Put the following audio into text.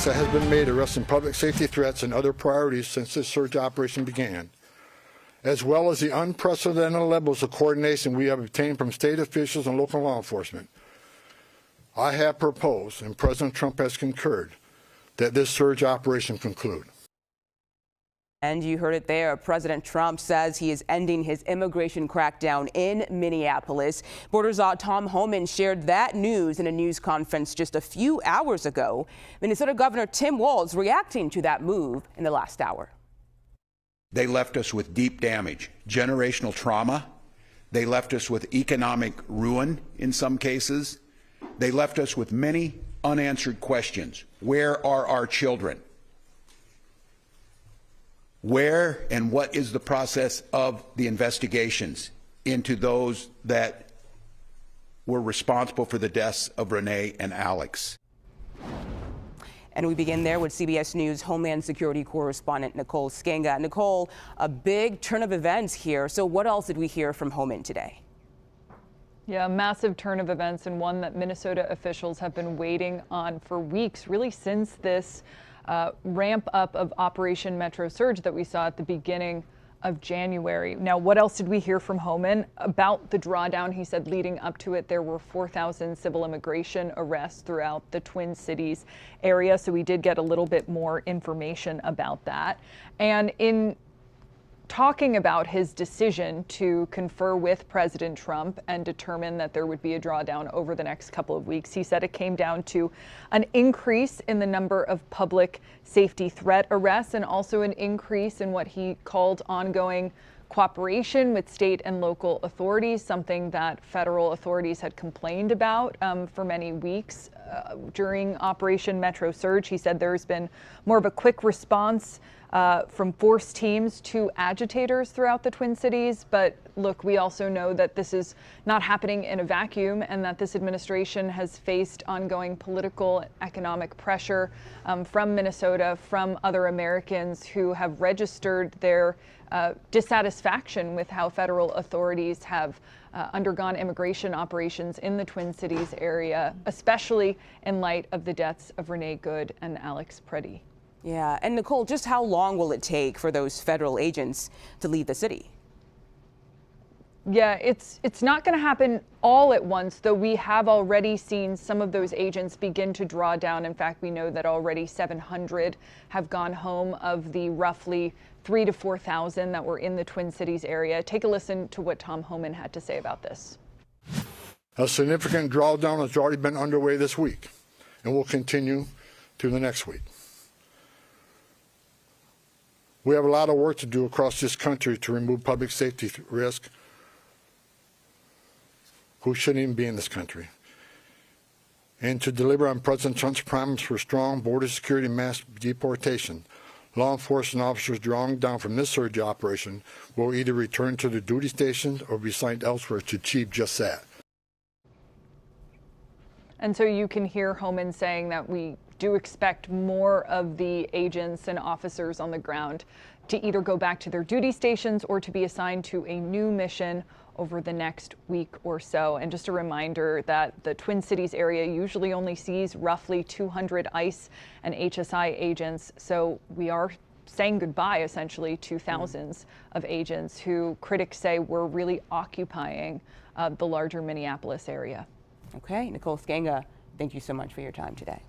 that has been made arresting public safety threats and other priorities since this surge operation began, as well as the unprecedented levels of coordination we have obtained from state officials and local law enforcement, I have proposed, and President Trump has concurred, that this surge operation conclude. And you heard it there. President Trump says he is ending his immigration crackdown in Minneapolis. Border Czar Tom Homan shared that news in a news conference just a few hours ago. Minnesota Governor Tim Walz reacting to that move in the last hour. They left us with deep damage, generational trauma. They left us with economic ruin in some cases. They left us with many unanswered questions. Where are our children? Where and what is the process of the investigations into those that were responsible for the deaths of Renee and Alex? And we begin there with CBS News Homeland Security correspondent Nicole Sganga. Nicole, a big turn of events here. So what else did we hear from Homan today? Yeah, a massive turn of events, and one that Minnesota officials have been waiting on for weeks, really since this ramp up of Operation Metro Surge that we saw at the beginning of January. Now, what else did we hear from Homan about the drawdown? He said leading up to it, there were 4,000 civil immigration arrests throughout the Twin Cities area. So we did get a little bit more information about that. And in talking about his decision to confer with President Trump and determine that there would be a drawdown over the next couple of weeks, he said it came down to an increase in the number of public safety threat arrests and also an increase in what he called ongoing cooperation with state and local authorities, something that federal authorities had complained about for many weeks during Operation Metro Surge. He said there's been more of a quick response from force teams to agitators throughout the Twin Cities. But look, we also know that this is not happening in a vacuum and that this administration has faced ongoing political and economic pressure from Minnesota, from other Americans who have registered their dissatisfaction with how federal authorities have undergone immigration operations in the Twin Cities area, especially in light of the deaths of Renee Good and Alex Preddy. Yeah, and Nicole, just how long will it take for those federal agents to leave the city? Yeah, it's not going to happen all at once, though we have already seen some of those agents begin to draw down. In fact, we know that already 700 have gone home of the roughly 3,000 to 4,000 that were in the Twin Cities area. Take a listen to what Tom Homan had to say about this. A significant drawdown has already been underway this week and will continue through the next week. We have a lot of work to do across this country to remove public safety risk who shouldn't even be in this country, and to deliver on President Trump's promise for strong border security and mass deportation. Law enforcement officers drawing down from this surge operation will either return to their duty stations or be assigned elsewhere to achieve just that. And so you can hear Homan saying that we do expect more of the agents and officers on the ground to either go back to their duty stations or to be assigned to a new mission over the next week or so. And just a reminder that the Twin Cities area usually only sees roughly 200 ICE and HSI agents. So we are saying goodbye essentially to thousands of agents who critics say were really occupying the larger Minneapolis area. Okay, Nicole Sganga, thank you so much for your time today.